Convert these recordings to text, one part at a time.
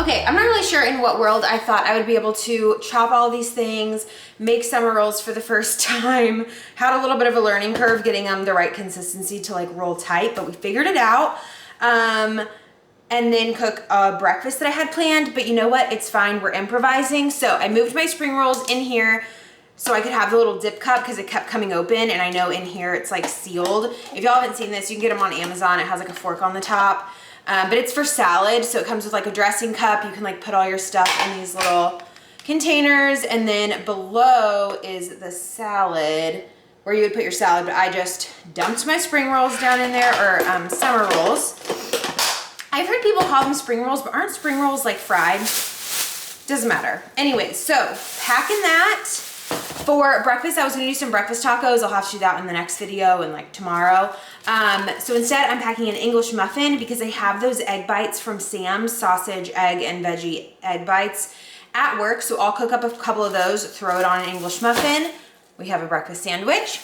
okay, I'm not really sure in what world I thought I would be able to chop all these things, make summer rolls for the first time. Had a little bit of a learning curve getting them the right consistency to like roll tight, but we figured it out. And then cook a breakfast that I had planned, but you know what? It's fine, we're improvising. So I moved my spring rolls in here so I could have the little dip cup because it kept coming open, and I know in here it's like sealed. If y'all haven't seen this, you can get them on Amazon. It has like a fork on the top. But it's for salad, so it comes with like a dressing cup. You can like put all your stuff in these little containers, and then below is the salad where you would put your salad, but I just dumped my spring rolls down in there, or summer rolls. I've heard people call them spring rolls, but aren't spring rolls like fried? Doesn't matter. Anyways, so packing that. For breakfast, I was gonna do some breakfast tacos. I'll have to do that in the next video and like tomorrow. So instead I'm packing an English muffin because they have those egg bites from Sam's, sausage, egg, and veggie egg bites at work. So I'll cook up a couple of those, throw it on an English muffin. We have a breakfast sandwich.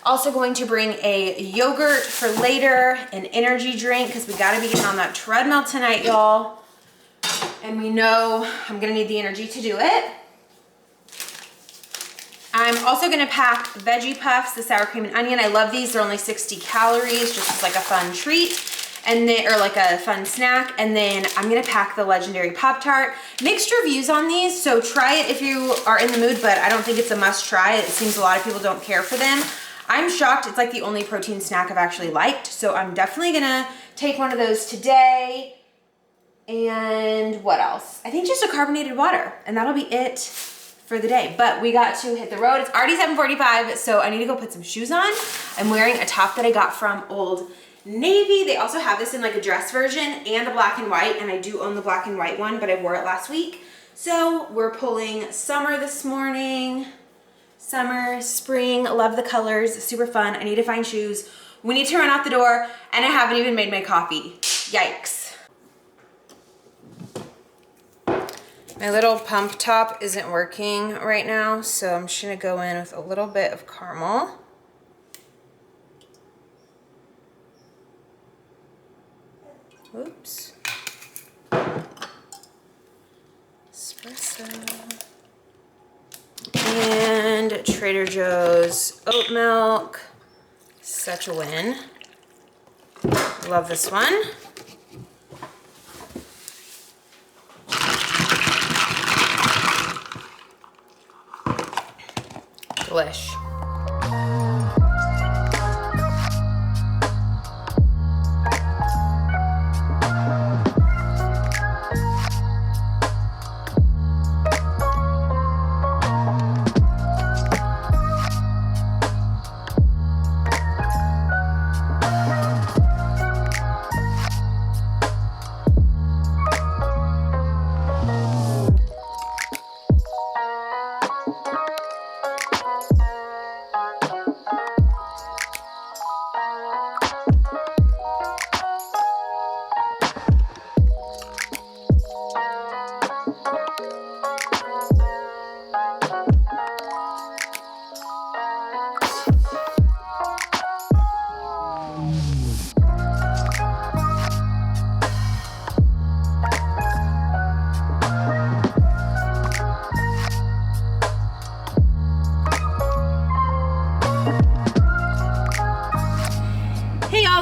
Also going to bring a yogurt for later, an energy drink, because we gotta be getting on that treadmill tonight, y'all. And we know I'm gonna need the energy to do it. I'm also gonna pack veggie puffs, the sour cream and onion. I love these, they're only 60 calories, just as like a fun treat. And then, or like a fun snack. And then I'm gonna pack the legendary Pop-Tart. Mixed reviews on these, so try it if you are in the mood, but I don't think it's a must try. It seems a lot of people don't care for them. I'm shocked, it's like the only protein snack I've actually liked, so I'm definitely gonna take one of those today. And what else? I think just a carbonated water, and that'll be it for the day. But we got to hit the road. It's already 7:45, so I need to go put some shoes on. I'm wearing a top that I got from Old Navy. They also have this in like a dress version and a black and white, and I do own the black and white one, but I wore it last week. So we're pulling summer this morning. Summer, spring, love the colors, super fun. I need to find shoes. We need to run out the door, and I haven't even made my coffee. Yikes. My little pump top isn't working right now, so I'm just gonna go in with a little bit of caramel. Oops. Espresso. And Trader Joe's oat milk. Such a win. Love this one. Delish.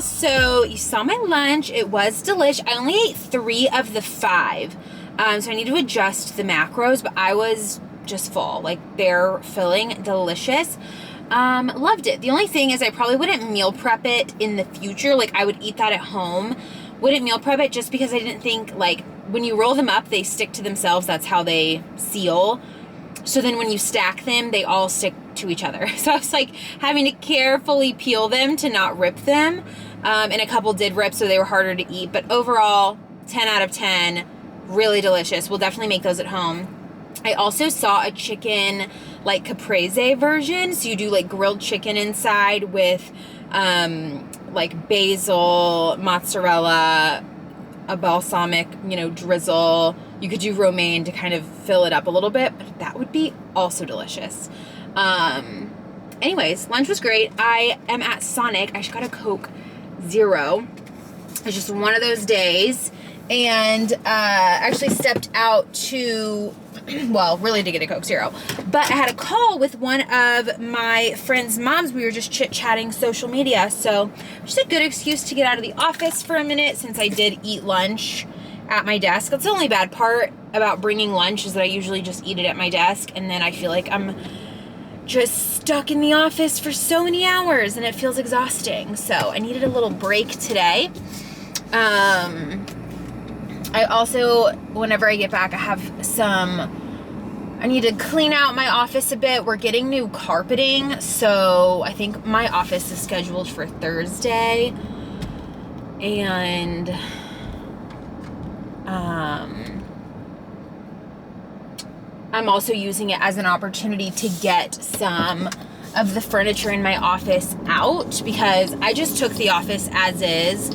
So you saw my lunch. It was delish. I only ate 3 of the 5. So I need to adjust the macros, but I was just full. Like, they're filling, delicious. Loved it. The only thing is I probably wouldn't meal prep it in the future. Like, I would eat that at home. Wouldn't meal prep it just because I didn't think, like, when you roll them up, they stick to themselves. That's how they seal. So then when you stack them, they all stick to each other. So I was like having to carefully peel them to not rip them. And a couple did rip, so they were harder to eat. But overall, 10 out of 10, really delicious. We'll definitely make those at home. I also saw a chicken, like, caprese version. So you do, like, grilled chicken inside with, like, basil, mozzarella, a balsamic, drizzle. You could do romaine to kind of fill it up a little bit, but that would be also delicious. Anyways, lunch was great. I am at Sonic. I just got a Coke Zero. It's just one of those days, and actually stepped out to, well, really to get a Coke Zero. But I had a call with one of my friend's moms. We were just chit-chatting social media. So just a good excuse to get out of the office for a minute, since I did eat lunch at my desk. That's the only bad part about bringing lunch, is that I usually just eat it at my desk, and then I feel like I'm just stuck in the office for so many hours and it feels exhausting. So I needed a little break today. I also, whenever I get back, I need to clean out my office a bit. We're getting new carpeting, so I think my office is scheduled for Thursday. And I'm also using it as an opportunity to get some of the furniture in my office out, because I just took the office as is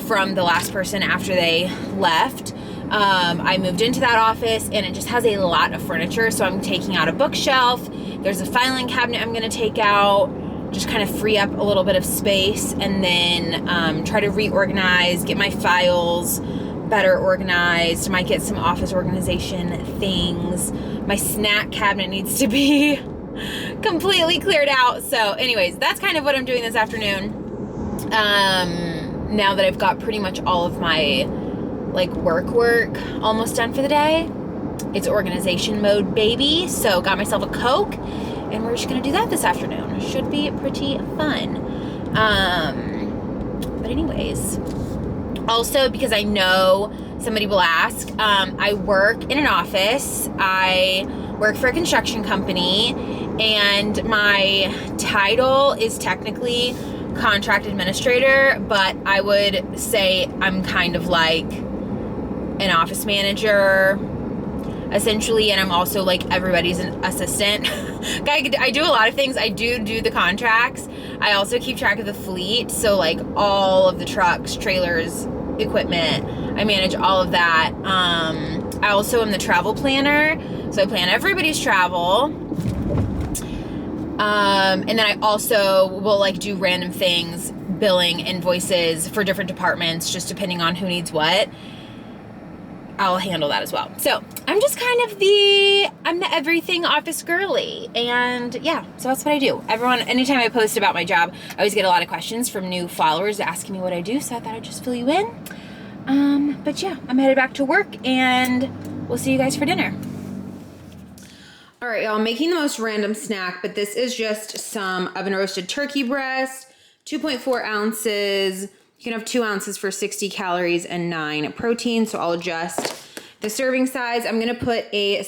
from the last person after they left. I moved into that office and it just has a lot of furniture, so I'm taking out a bookshelf. There's a filing cabinet I'm going to take out, just kind of free up a little bit of space, and then try to reorganize, get my files better organized. Might get some office organization things. My snack cabinet needs to be completely cleared out. So anyways, that's kind of what I'm doing this afternoon. Now that I've got pretty much all of my like work almost done for the day, it's organization mode, baby. So got myself a Coke and we're just gonna do that this afternoon. Should be pretty fun. But anyways, also, because I know somebody will ask, I work in an office. I work for a construction company, and my title is technically contract administrator, but I would say I'm kind of like an office manager, essentially, and I'm also like everybody's an assistant. I do a lot of things. I do the contracts. I also keep track of the fleet, so like all of the trucks, trailers, equipment, I manage all of that. I also am the travel planner, so I plan everybody's travel. And then I also will like do random things, billing, invoices for different departments, just depending on who needs what. I'll handle that as well. So I'm just kind of I'm the everything office girly. And yeah, so that's what I do. Anytime I post about my job, I always get a lot of questions from new followers asking me what I do. So I thought I'd just fill you in. But yeah, I'm headed back to work and we'll see you guys for dinner. All right, y'all, I'm making the most random snack, but this is just some oven roasted turkey breast, 2.4 ounces. You can have 2 ounces for 60 calories and 9 protein, so I'll adjust the serving size. I'm gonna put a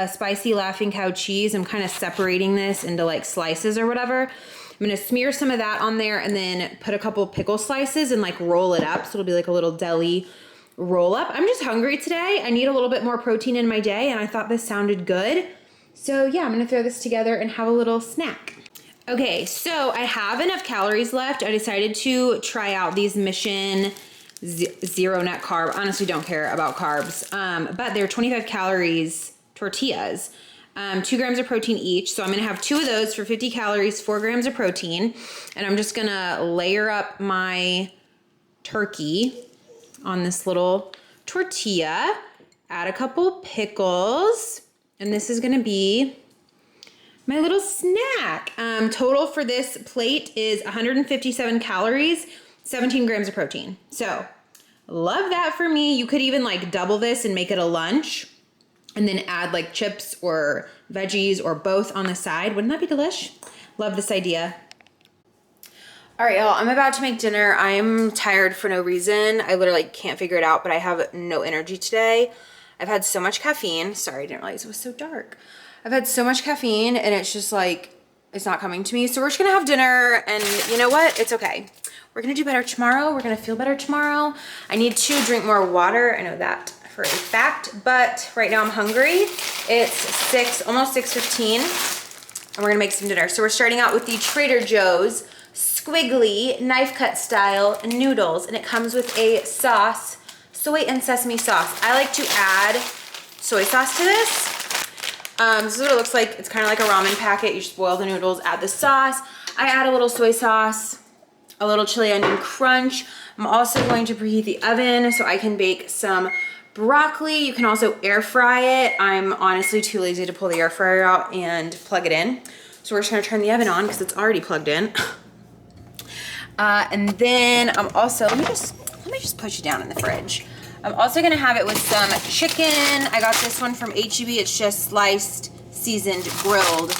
spicy Laughing Cow cheese. I'm kind of separating this into like slices or whatever. I'm gonna smear some of that on there and then put a couple pickle slices and like roll it up, so it'll be like a little deli roll up. I'm just hungry today. I need a little bit more protein in my day, and I thought this sounded good. So yeah, I'm gonna throw this together and have a little snack. Okay, so I have enough calories left. I decided to try out these Mission Zero Net Carb. Honestly, don't care about carbs, but they're 25 calories tortillas, 2 grams of protein each. So I'm gonna have 2 of those for 50 calories, 4 grams of protein. And I'm just gonna layer up my turkey on this little tortilla, add a couple pickles, and this is gonna be my little snack. Total for this plate is 157 calories, 17 grams of protein. So love that for me. You could even like double this and make it a lunch and then add like chips or veggies or both on the side. Wouldn't that be delish? Love this idea. All right, y'all, I'm about to make dinner. I am tired for no reason. I literally can't figure it out, but I have no energy today. I've had so much caffeine. Sorry, I didn't realize it was so dark. I've had so much caffeine and it's just like, it's not coming to me. So we're just gonna have dinner, and you know what? It's okay. We're gonna do better tomorrow. We're gonna feel better tomorrow. I need to drink more water. I know that for a fact, but right now I'm hungry. It's almost 6:15, and we're gonna make some dinner. So we're starting out with the Trader Joe's squiggly knife cut style noodles, and it comes with a sauce, soy and sesame sauce. I like to add soy sauce to this. This is what it looks like. It's kind of like a ramen packet. You just boil the noodles, add the sauce. I add a little soy sauce, a little chili onion crunch. I'm also going to preheat the oven so I can bake some broccoli. You can also air fry it. I'm honestly too lazy to pull the air fryer out and plug it in. So we're just gonna turn the oven on because it's already plugged in. And then I'm also, let me just push it down in the fridge. I'm also gonna have it with some chicken. I got this one from HEB. It's just sliced, seasoned, grilled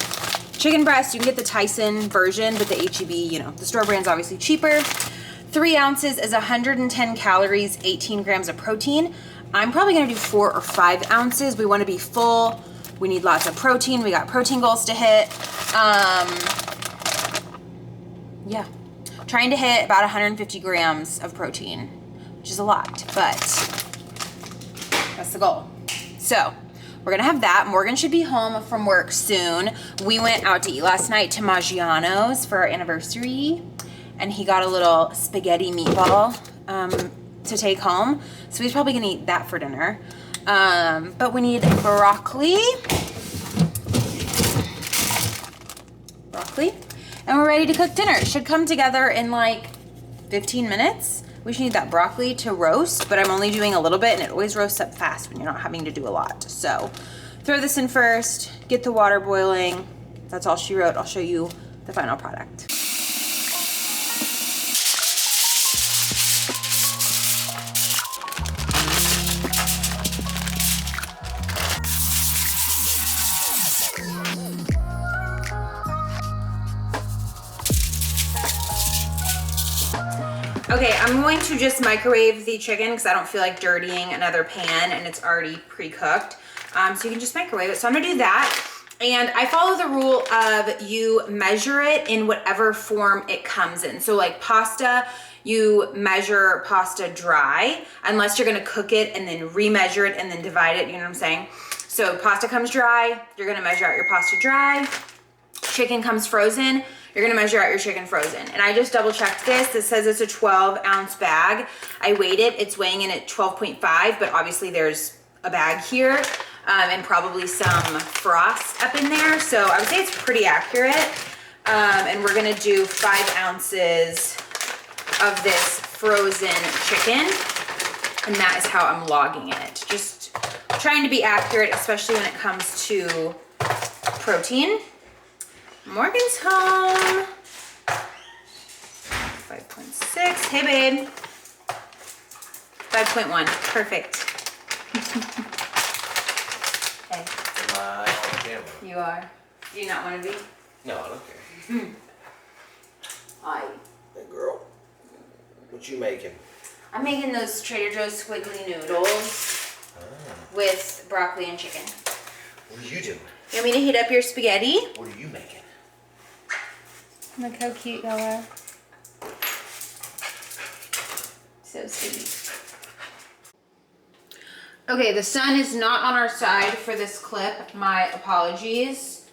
chicken breast. You can get the Tyson version, but the HEB, you know, the store brand's obviously cheaper. 3 ounces is 110 calories, 18 grams of protein. I'm probably gonna do 4 or 5 ounces. We wanna be full. We need lots of protein. We got protein goals to hit. Yeah, trying to hit about 150 grams of protein, which is a lot, but that's the goal. So we're gonna have that. Morgan should be home from work soon. We went out to eat last night to Maggiano's for our anniversary, and he got a little spaghetti meatball to take home. So he's probably gonna eat that for dinner. But we need broccoli, and we're ready to cook dinner. It should come together in like 15 minutes. We should need that broccoli to roast, but I'm only doing a little bit, and it always roasts up fast when you're not having to do a lot. So throw this in first, get the water boiling. That's all she wrote. I'll show you the final product. Okay, I'm going to just microwave the chicken because I don't feel like dirtying another pan, and it's already pre-cooked. So you can just microwave it. So I'm gonna do that. And I follow the rule of you measure it in whatever form it comes in. So like pasta, you measure pasta dry, unless you're gonna cook it and then remeasure it and then divide it, you know what I'm saying? So pasta comes dry, you're gonna measure out your pasta dry. Chicken comes frozen, you're gonna measure out your chicken frozen. And I just double checked this. This says it's a 12-ounce bag. I weighed it, it's weighing in at 12.5, but obviously there's a bag here and probably some frost up in there. So I would say it's pretty accurate. And we're gonna do 5 ounces of this frozen chicken. And that is how I'm logging it. Just trying to be accurate, especially when it comes to protein. Morgan's home. 5.6. Hey, babe. 5.1. Perfect. Hey. Am I on camera? You are. Do you not want to be? No, I don't care. I. Hey, girl. What you making? I'm making those Trader Joe's squiggly noodles with broccoli and chicken. What are you doing? You want me to heat up your spaghetti? What are you making? Look how cute y'all are. So sweet. Okay, the sun is not on our side for this clip. My apologies.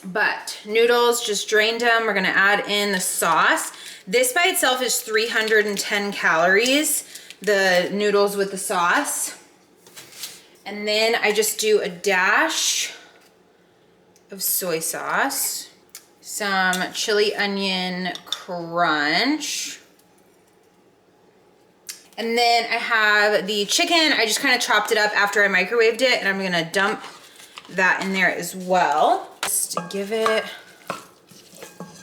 But noodles, just drained them. We're gonna add in the sauce. This by itself is 310 calories, the noodles with the sauce. And then I just do a dash of soy sauce. Some chili onion crunch. And then I have the chicken. I just kind of chopped it up after I microwaved it, and I'm gonna dump that in there as well. Just to give it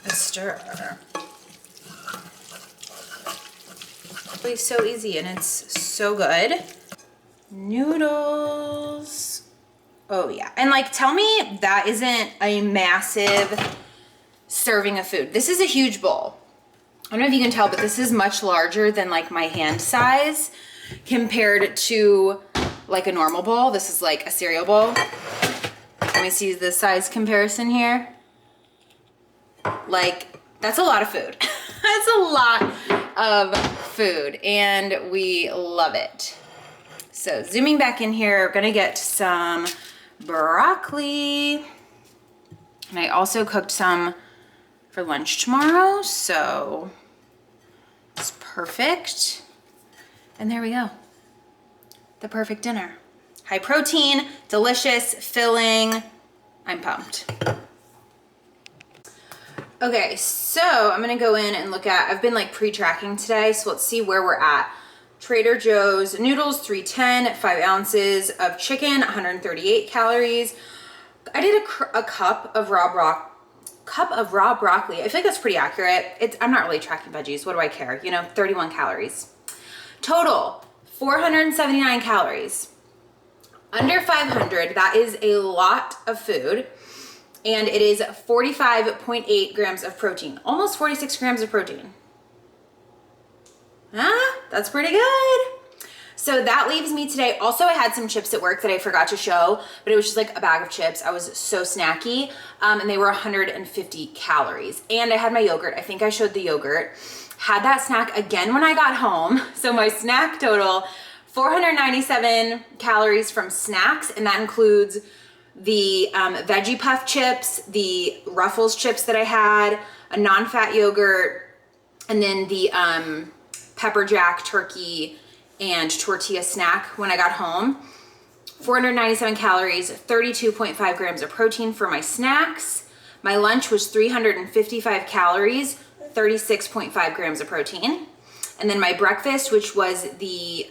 a stir. It's so easy and it's so good. Noodles. Oh yeah, and like tell me that isn't a massive serving of food. This is a huge bowl. I don't know if you can tell, but this is much larger than like my hand size compared to like a normal bowl. This is like a cereal bowl. Let me see the size comparison here. Like, that's a lot of food. That's a lot of food, and we love it. So zooming back in here, we're gonna get some broccoli. And I also cooked some for lunch tomorrow, so it's perfect. And there we go. The perfect dinner. High protein, delicious, filling. I'm pumped. Okay, so I'm gonna go in and look at, I've been like pre-tracking today, so let's see where we're at. Trader Joe's noodles, 310, 5 ounces of chicken, 138 calories. I did a cup of raw broccoli. I feel like that's pretty accurate. I'm not really tracking veggies. What do I care? You know, 31 calories. Total, 479 calories. Under 500, that is a lot of food. And it is 45.8 grams of protein. Almost 46 grams of protein. That's pretty good. So that leaves me today. Also, I had some chips at work that I forgot to show, but it was just like a bag of chips. I was so snacky, and they were 150 calories. And I had my yogurt. I think I showed the yogurt. Had that snack again when I got home. So my snack total, 497 calories from snacks, and that includes the Veggie Puff chips, the Ruffles chips that I had, a non-fat yogurt, and then the pepper jack turkey and tortilla snack when I got home. 497 calories, 32.5 grams of protein for my snacks. My lunch was 355 calories, 36.5 grams of protein. And then my breakfast, which was the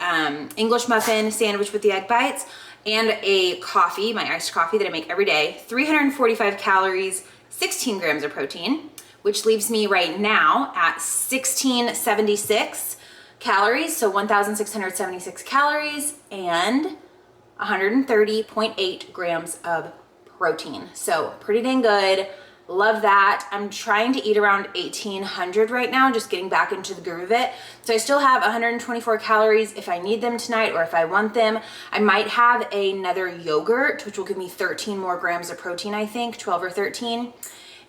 English muffin sandwich with the egg bites and a coffee, my iced coffee that I make every day, 345 calories, 16 grams of protein, which leaves me right now at 1676 calories, so 1,676 calories and 130.8 grams of protein. So pretty dang good. Love that. I'm trying to eat around 1,800 right now, just getting back into the groove of it. So I still have 124 calories if I need them tonight or if I want them. I might have another yogurt, which will give me 13 more grams of protein, I think, 12 or 13.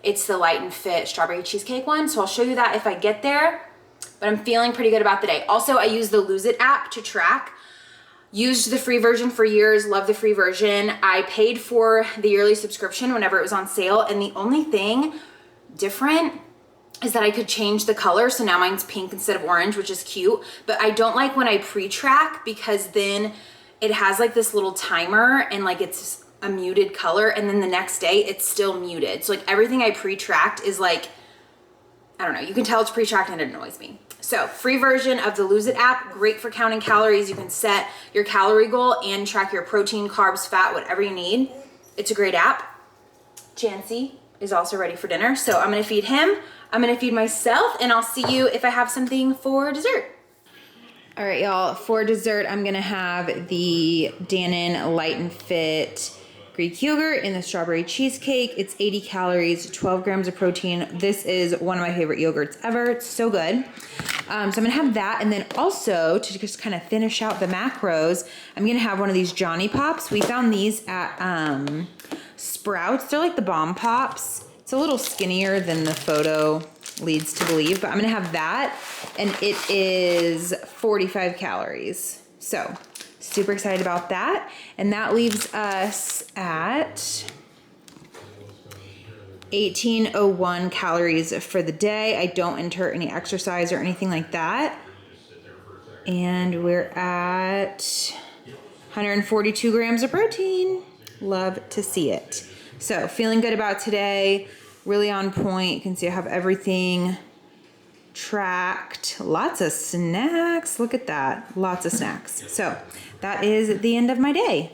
It's the Light and Fit strawberry cheesecake one, so I'll show you that if I get there. But I'm feeling pretty good about the day. Also, I use the Lose It app to track. Used the free version for years, love the free version. I paid for the yearly subscription whenever it was on sale, and the only thing different is that I could change the color, so now mine's pink instead of orange, which is cute. But I don't like when I pre-track because then it has like this little timer and like it's a muted color, and then the next day it's still muted. So like everything I pre-tracked is like, I don't know, you can tell it's pre-tracked and it annoys me. So free version of the Lose It app, great for counting calories. You can set your calorie goal and track your protein, carbs, fat, whatever you need. It's a great app. Chansey is also ready for dinner. So I'm gonna feed him, I'm gonna feed myself, and I'll see you if I have something for dessert. All right, y'all, for dessert, I'm gonna have the Dannon Light and Fit Greek yogurt and the strawberry cheesecake. It's 80 calories, 12 grams of protein. This is one of my favorite yogurts ever. It's so good. So I'm gonna have that, and then also to just kind of finish out the macros, I'm gonna have one of these Johnny Pops. We found these at Sprouts. They're like the Bomb Pops. It's a little skinnier than the photo leads to believe, but I'm gonna have that, and it is 45 calories. So super excited about that. And that leaves us at 1,801 calories for the day. I don't enter any exercise or anything like that. And we're at 142 grams of protein. Love to see it. So feeling good about today, really on point. You can see I have everything tracked. Lots of snacks. Look at that. Lots of snacks. So that is the end of my day.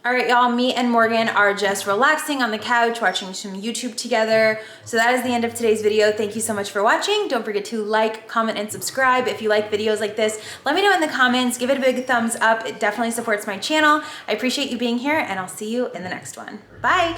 All right, y'all, me and Morgan are just relaxing on the couch, watching some YouTube together. So that is the end of today's video. Thank you so much for watching. Don't forget to like, comment, and subscribe. If you like videos like this, let me know in the comments. Give it a big thumbs up. It definitely supports my channel. I appreciate you being here, and I'll see you in the next one. Bye.